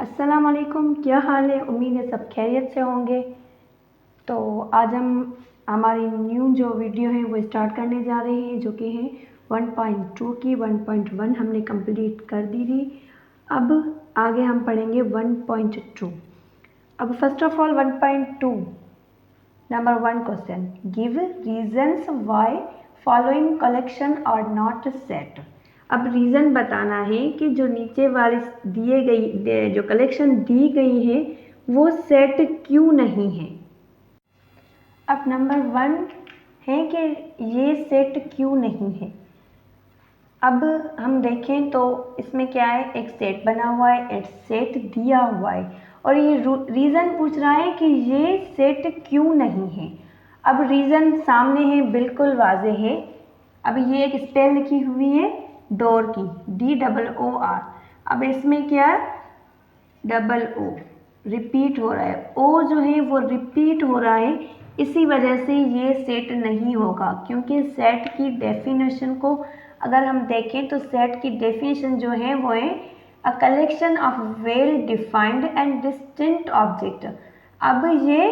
अस्सलाम वालेकुम, क्या हाल है। उम्मीद है सब खैरियत से होंगे। तो आज हम हमारी न्यू जो वीडियो है वो स्टार्ट करने जा रहे हैं, जो कि है 1.2 की। 1.1 हमने कंप्लीट कर दी थी। अब आगे हम पढ़ेंगे 1.2। अब first of all 1.2 number 1 question, give reasons why following collection are not set. अब रीज़न बताना है कि जो नीचे वाली दिए गई जो कलेक्शन दी गई है वो सेट क्यों नहीं है। अब नंबर 1 है कि ये सेट क्यों नहीं है। अब हम देखें तो इसमें क्या है, एक सेट बना हुआ है, एक सेट दिया हुआ है और ये रीज़न पूछ रहा है कि ये सेट क्यों नहीं है। अब रीज़न सामने है, बिल्कुल वाज़ेह है। अब ये एक स्पेल लिखी हुई है डोर की, DOOR। अब इसमें क्या डबल ओ रिपीट हो रहा है, ओ जो है वो रिपीट हो रहा है, इसी वजह से ये सेट नहीं होगा। क्योंकि सेट की डेफिनेशन को अगर हम देखें तो सेट की डेफिनेशन जो है वो है a collection of well defined and distinct object. अब ये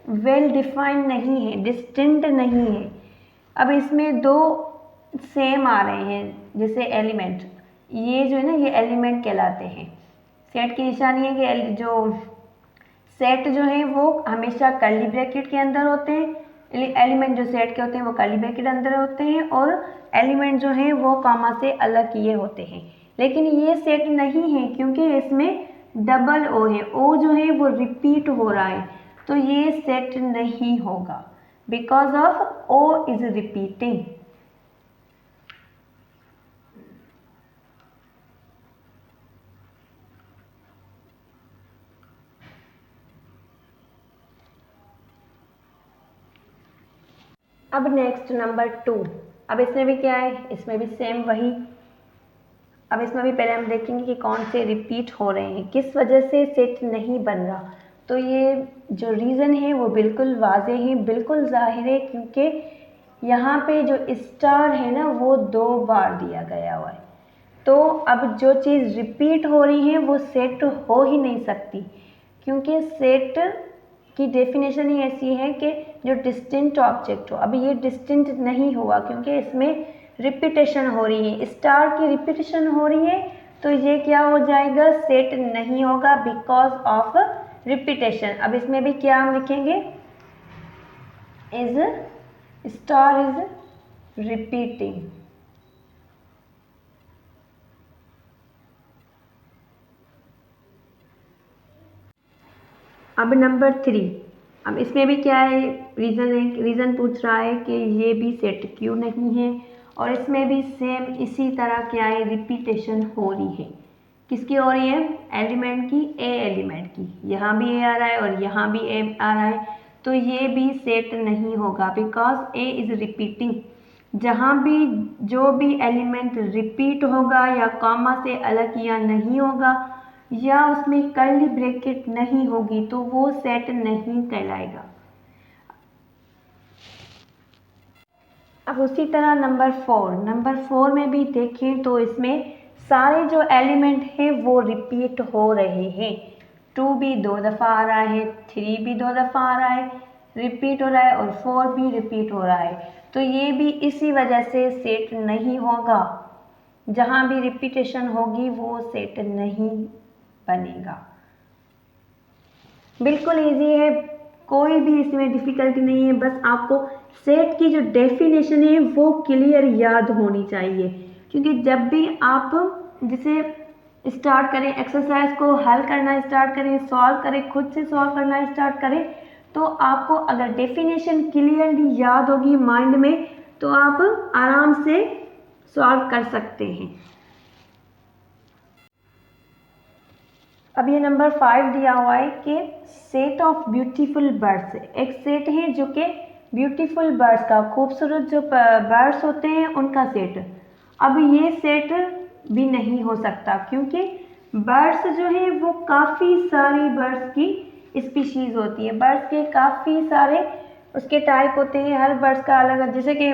वेल डिफाइंड नहीं है, डिस्टिंक्ट नहीं है। अब इसमें दो सेम आ रहे हैं, जैसे एलिमेंट, ये जो है ना ये एलिमेंट कहलाते हैं। सेट की निशानी है कि जो सेट जो है वो हमेशा कर्ली ब्रैकेट के अंदर होते हैं, एलिमेंट जो सेट के होते हैं वो कर्ली ब्रैकेट अंदर होते हैं, और एलिमेंट जो है वो कॉमा से अलग किए होते हैं। लेकिन ये सेट नहीं है क्योंकि इसमें डबल ओ है, ओ जो है वो रिपीट हो रहा है, तो ये सेट नहीं होगा because of O is repeating. अब नेक्स्ट नंबर 2। अब इसमें भी क्या है, इसमें भी सेम वही। अब इसमें भी पहले हम देखेंगे कि कौन से रिपीट हो रहे हैं, किस वजह से सेट नहीं बन रहा। तो ये जो रीज़न है वो बिल्कुल वाज़ेह है, बिल्कुल ज़ाहिर है, क्योंकि यहाँ पे जो स्टार है ना वो 2 बार दिया गया हुआ है। तो अब जो चीज़ रिपीट हो रही है वो सेट हो ही नहीं सकती, क्योंकि सेट की डेफिनेशन ही ऐसी है कि जो डिस्टिंक्ट ऑब्जेक्ट हो। अब ये डिस्टिंक्ट नहीं हुआ क्योंकि इसमें रिपीटेशन हो रही है, स्टार की रिपीटेशन हो रही है, तो ये क्या हो जाएगा, सेट नहीं होगा बिकॉज ऑफ रिपीटेशन। अब इसमें भी क्या हम लिखेंगे, इज स्टार इज रिपीटिंग। अब नंबर 3, अब इसमें भी क्या है, रीज़न पूछ रहा है कि ये भी सेट क्यों नहीं है, और इसमें भी सेम इसी तरह क्या है, रिपीटेशन हो रही है। किसकी हो रही है, एलिमेंट की, ए एलिमेंट की। यहाँ भी ए आ रहा है और यहाँ भी ए आ रहा है, तो ये भी सेट नहीं होगा बिकॉज ए इज़ रिपीटिंग। जहाँ भी जो भी एलिमेंट रिपीट होगा या कॉमा से अलग या नहीं होगा या उसमें कर्ली ब्रैकेट नहीं होगी तो वो सेट नहीं कहलाएगा। अब उसी तरह नंबर 4 में भी देखें तो इसमें सारे जो एलिमेंट हैं वो रिपीट हो रहे हैं। 2 भी 2 दफ़ा आ रहा है, 3 भी 2 दफ़ा आ रहा है, रिपीट हो रहा है, और 4 भी रिपीट हो रहा है, तो ये भी इसी वजह से सेट नहीं होगा। जहाँ भी रिपीटेशन होगी वो सेट नहीं बनेगा। बिल्कुल इजी है, कोई भी इसमें डिफ़िकल्टी नहीं है, बस आपको सेट की जो डेफिनेशन है वो क्लियर याद होनी चाहिए। क्योंकि जब भी आप जैसे स्टार्ट करें, एक्सरसाइज को हल करना स्टार्ट करें, सॉल्व करें, खुद से सॉल्व करना स्टार्ट करें, तो आपको अगर डेफिनेशन क्लियरली याद होगी माइंड में तो आप आराम से सॉल्व कर सकते हैं। अब ये नंबर 5 दिया हुआ है कि सेट ऑफ ब्यूटीफुल बर्ड्स। एक सेट है जो कि ब्यूटीफुल बर्ड्स का, खूबसूरत जो बर्ड्स होते हैं उनका सेट। अब ये सेट भी नहीं हो सकता क्योंकि बर्ड्स जो है वो काफ़ी सारी बर्ड्स की स्पीशीज़ होती है। बर्ड्स के काफ़ी सारे उसके टाइप होते हैं, हर बर्ड्स का अलग, जैसे कि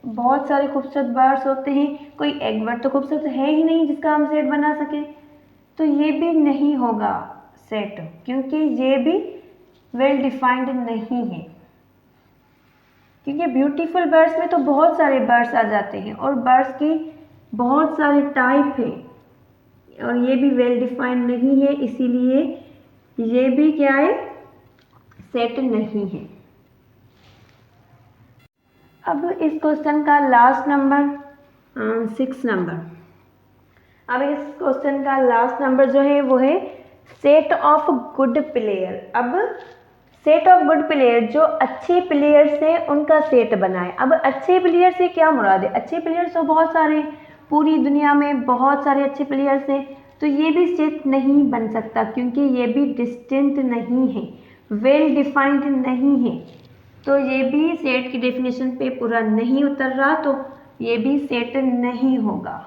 बहुत सारे खूबसूरत बर्ड्स होते हैं, कोई एक बर्ड तो खूबसूरत है ही नहीं जिसका हम सेट बना सकें। तो ये भी नहीं होगा सेट, क्योंकि ये भी वेल डिफाइंड नहीं है। क्योंकि ब्यूटीफुल बर्ड्स में तो बहुत सारे बर्ड्स आ जाते हैं और बर्ड्स की बहुत सारे टाइप हैं और ये भी वेल डिफाइंड नहीं है, इसीलिए ये भी क्या है, सेट नहीं है। अब इस क्वेश्चन का लास्ट नंबर 6 नंबर। अब इस क्वेश्चन का लास्ट नंबर जो है वो है सेट ऑफ गुड प्लेयर। अब सेट ऑफ गुड प्लेयर, जो अच्छे प्लेयर्स हैं उनका सेट बनाए। अब अच्छे प्लेयर से क्या मुराद है? अच्छे प्लेयर्स तो बहुत सारे, पूरी दुनिया में बहुत सारे अच्छे प्लेयर्स हैं, तो ये भी सेट नहीं बन सकता क्योंकि ये भी डिस्टिंक्ट नहीं है, वेल डिफाइंड नहीं है, तो ये भी सेट की डेफिनेशन पे पूरा नहीं उतर रहा, तो ये भी सेट नहीं होगा।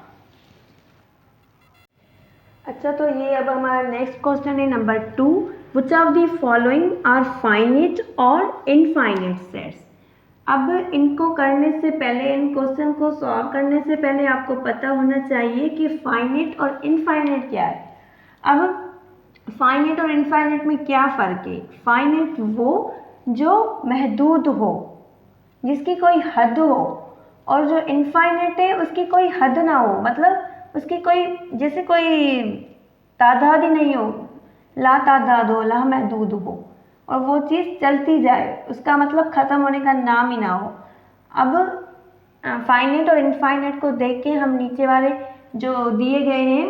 अच्छा, तो ये अब हमारा नेक्स्ट क्वेश्चन है number 2, which of the following are finite और इनफाइनिट सेट्स। अब इनको करने से पहले, इन क्वेश्चन को सॉल्व करने से पहले आपको पता होना चाहिए कि फाइनिट और इनफाइनिट क्या है। अब फाइनिट और इनफाइनिट में क्या फ़र्क है? फाइनिट वो जो महदूद हो, जिसकी कोई हद हो, और जो इनफाइनिट है उसकी कोई हद ना हो, मतलब उसकी कोई, जैसे कोई तादाद ही नहीं हो, ला तादाद हो, ला महदूद हो, और वो चीज़ चलती जाए, उसका मतलब ख़त्म होने का नाम ही ना हो। अब फाइनाइट और इनफाइनाइट को देख के हम नीचे वाले जो दिए गए हैं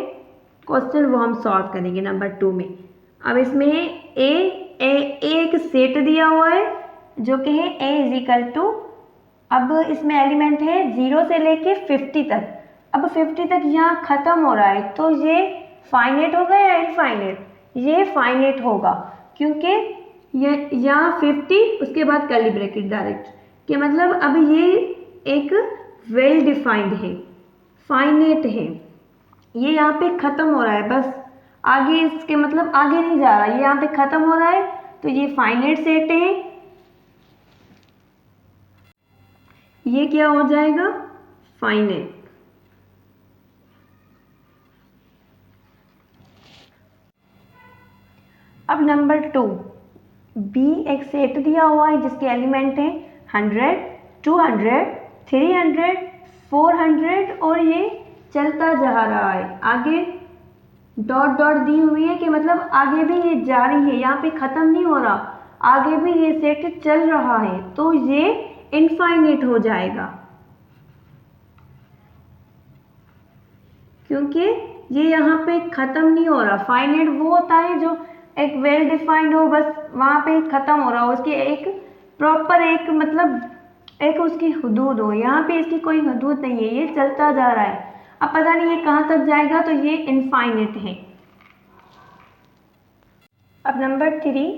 क्वेश्चन वो हम सॉल्व करेंगे नंबर 2 में। अब इसमें एक सेट दिया हुआ है जो कि है ए इज इक्वल टू, अब इसमें एलिमेंट है 0 से लेके 50 तक। अब 50 तक यहाँ ख़त्म हो रहा है, तो ये फाइनाइट होगा या इनफाइनाइट? ये फाइनाइट होगा, क्योंकि ये यहाँ 50 उसके बाद कर्ली ब्रैकेट डायरेक्ट, कि मतलब अब ये एक वेल डिफाइंड है, फाइनाइट है, ये यहाँ पे ख़त्म हो रहा है, बस आगे इसके मतलब आगे नहीं जा रहा, ये यहाँ पे ख़त्म हो रहा है, तो ये फाइनाइट सेट है। ये क्या हो जाएगा? फाइनाइट। अब नंबर 2, बी एक सेट दिया हुआ है जिसके एलिमेंट हैं 100, 200, 300, 400 और ये चलता जा रहा है, आगे डॉट डॉट दी हुई है कि मतलब आगे भी ये जारी है, यहाँ पे ख़त्म नहीं हो रहा, आगे भी ये सेट चल रहा है, तो ये इनफाइनाइट हो जाएगा, क्योंकि ये यहाँ पे ख़त्म नहीं हो रहा। फाइनाइट वो होता है जो एक वेल डिफाइंड हो, बस वहाँ पे ख़त्म हो रहा हो, उसकी एक प्रॉपर एक मतलब एक उसकी हदूद हो, यहाँ पे इसकी कोई हदूद नहीं है, ये चलता जा रहा है, अब पता नहीं ये कहाँ तक जाएगा, तो ये इनफाइनाइट है। अब number 3,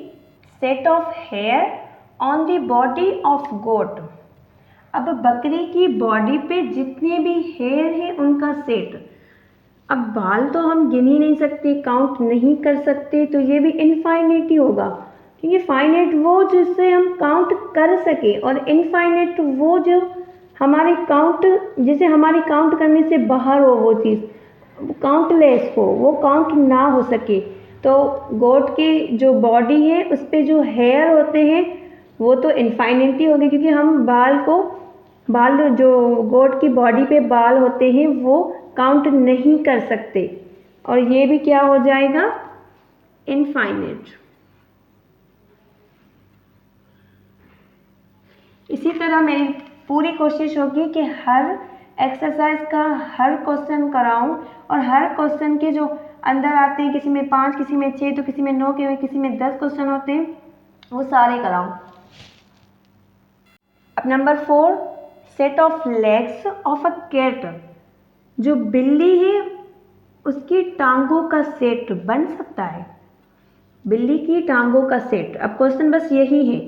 set of hair on the body of goat. अब बकरी की बॉडी पे जितने भी हेयर हैं उनका सेट। अब बाल तो हम गिन ही नहीं सकते, काउंट नहीं कर सकते, तो ये भी इनफाइनाइट ही होगा, क्योंकि फाइनाइट वो जिससे हम काउंट कर सके और इनफाइनाइट वो जो हमारी काउंट, जिसे हमारी काउंट करने से बाहर हो, वो चीज़ काउंटलेस हो, वो काउंट ना हो सके। तो गोट की जो बॉडी है उस पर जो हेयर होते हैं वो तो इनफाइनाइट ही होगी, क्योंकि हम बाल जो गोट की बॉडी पे बाल होते हैं वो काउंट नहीं कर सकते, और ये भी क्या हो जाएगा? इनफाइनाइट। इसी तरह मेरी पूरी कोशिश होगी कि हर एक्सरसाइज का हर क्वेश्चन कराऊं, और हर क्वेश्चन के जो अंदर आते हैं, किसी में 5, किसी में 6, तो किसी में 9 के, किसी में 10 क्वेश्चन होते हैं, वो सारे कराऊं। अब number 4, set of legs of a cat. जो बिल्ली है उसकी टांगों का सेट बन सकता है, बिल्ली की टांगों का सेट। अब क्वेश्चन बस यही है,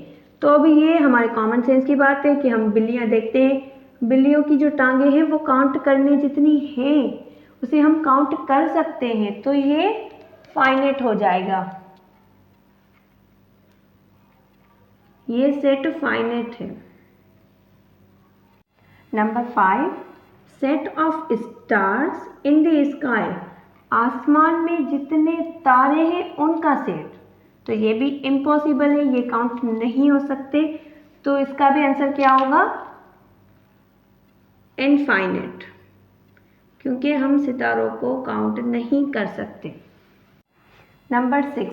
तो अभी ये हमारे कॉमन सेंस की बात है कि हम बिल्लियां देखते हैं, बिल्लियों की जो टांगें हैं वो काउंट करने जितनी हैं उसे हम काउंट कर सकते हैं, तो ये फाइनाइट हो जाएगा, ये सेट फाइनाइट है। Number 5, set of stars in the sky. आसमान में जितने तारे हैं उनका सेट, तो ये भी इम्पॉसिबल है, ये काउंट नहीं हो सकते। तो इसका भी आंसर क्या होगा? इनफाइनाइट, क्योंकि हम सितारों को काउंट नहीं कर सकते। Number 6,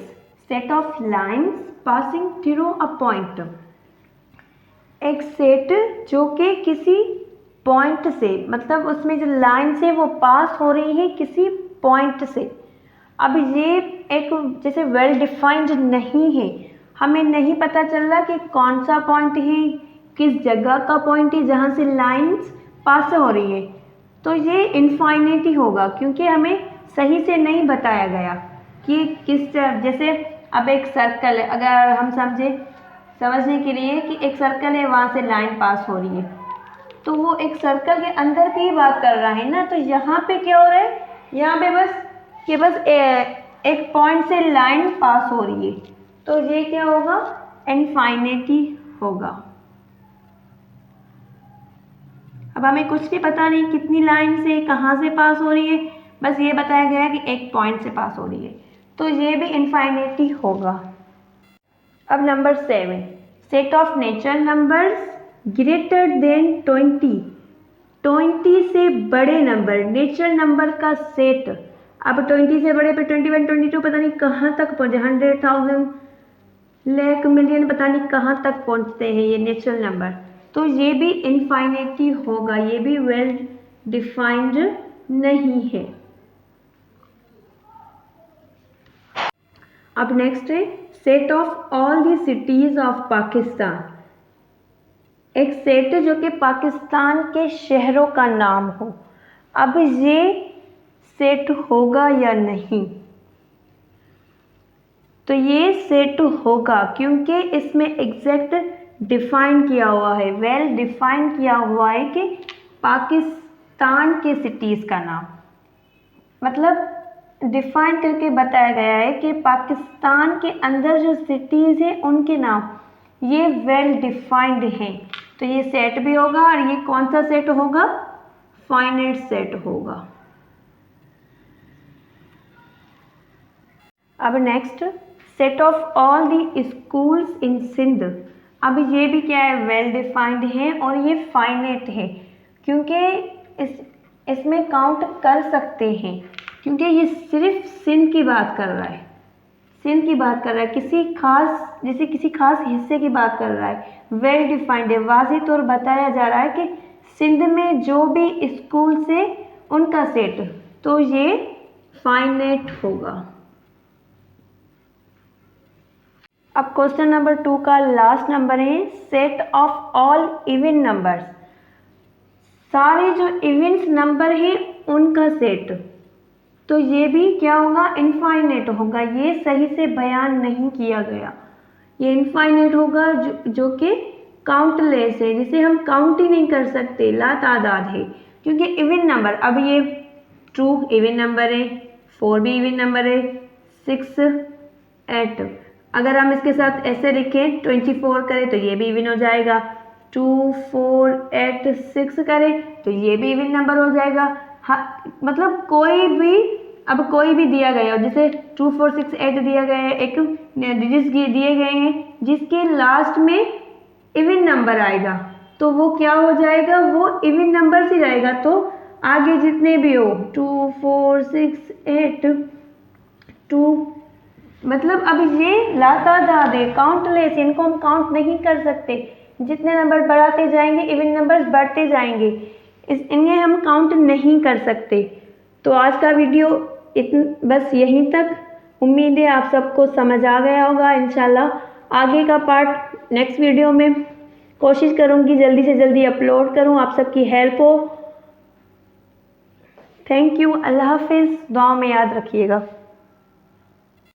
set of lines passing through a point. एक सेट जो कि किसी पॉइंट से, मतलब उसमें जो लाइन से वो पास हो रही है किसी पॉइंट से। अब ये एक जैसे वेल डिफाइंड नहीं है, हमें नहीं पता चल रहा कि कौन सा पॉइंट है, किस जगह का पॉइंट है जहाँ से लाइंस पास हो रही है, तो ये इनफाइनाइट ही होगा, क्योंकि हमें सही से नहीं बताया गया कि किस, जैसे अब एक सर्कल है, अगर हम समझने के लिए कि एक सर्कल है, वहाँ से लाइन पास हो रही है, तो वो एक सर्कल के अंदर की ही बात कर रहा है ना। तो यहाँ पे क्या हो रहा है, यहाँ पे बस एक पॉइंट से लाइन पास हो रही है, तो ये क्या होगा? इनफाइनाइट होगा। अब हमें कुछ भी पता नहीं कितनी लाइन से कहाँ से पास हो रही है, बस ये बताया गया है कि एक पॉइंट से पास हो रही है, तो ये भी इनफाइनाइट होगा। अब number 7, set of natural numbers greater than 20 से बड़े नंबर, नेचुरल नंबर का सेट। अब 20 से बड़े पे 21, 22 पता नहीं कहाँ तक पहुँचे, 100,000, लाख, मिलियन, पता नहीं कहाँ तक पहुँचते हैं ये नेचुरल नंबर, तो ये भी इनफाइनाइट होगा, ये भी वेल डिफाइंड नहीं है। अब नेक्स्ट है set of all the cities of Pakistan. एक सेट जो कि पाकिस्तान के शहरों का नाम हो। अब ये सेट होगा या नहीं? तो ये सेट होगा, क्योंकि इसमें एग्जैक्ट डिफाइन किया हुआ है, वेल डिफाइन किया हुआ है कि पाकिस्तान के सिटीज़ का नाम, मतलब डिफाइन करके बताया गया है कि पाकिस्तान के अंदर जो सिटीज़ हैं उनके नाम ये वेल डिफाइंड हैं, तो ये सेट भी होगा। और ये कौन सा सेट होगा? फाइनाइट सेट होगा। अब next, set of all the schools in Sindh. अब ये भी क्या है? वेल डिफाइंड है और ये फाइनाइट है, क्योंकि इसमें काउंट कर सकते हैं, क्योंकि ये सिर्फ सिंध की बात कर रहा है, सिंध की बात कर रहा है, किसी खास हिस्से की बात कर रहा है। वेल डिफाइंड है, वाज़ेह तौर बताया जा रहा है कि सिंध में जो भी स्कूल से उनका सेट, तो ये फाइनाइट होगा। अब क्वेश्चन नंबर 2 का लास्ट नंबर है set of all even numbers. सारे जो इवेंट्स नंबर हैं उनका सेट, तो ये भी क्या होगा? इनफाइनाइट होगा। ये सही से बयान नहीं किया गया, ये इनफाइनाइट होगा जो कि काउंटलेस है, जिसे हम काउंट ही नहीं कर सकते, लातादाद है, क्योंकि इवन नंबर, अब ये 2 इवन नंबर है, 4 भी इवन नंबर है, 6, 8, अगर हम इसके साथ ऐसे लिखें 24 करें तो ये भी इवन हो जाएगा, 2, 4, 8, 6 करें तो ये भी इवन नंबर हो जाएगा। मतलब कोई भी दिया गया हो, जैसे 2, 4, 6, 8 दिया गया है, एक डिजिट्स दिए गए हैं जिसके लास्ट में इवन नंबर आएगा, तो वो क्या हो जाएगा? वो इवन नंबर से जाएगा। तो आगे जितने भी हो 2, 4, 6, 8, 2, मतलब अब ये लातादाद है, काउंटलेस, इनको हम काउंट नहीं कर सकते। जितने नंबर बढ़ाते जाएंगे इवन नंबर्स बढ़ते जाएंगे, इन्हें हम काउंट नहीं कर सकते। तो आज का वीडियो बस यहीं तक। उम्मीद है आप सबको समझ आ गया होगा। इंशाल्लाह आगे का पार्ट नेक्स्ट वीडियो में कोशिश करूँगी जल्दी से जल्दी अपलोड करूँ, आप सबकी हेल्प हो। थैंक यू, अल्लाह हाफिज़, दुआ में याद रखिएगा।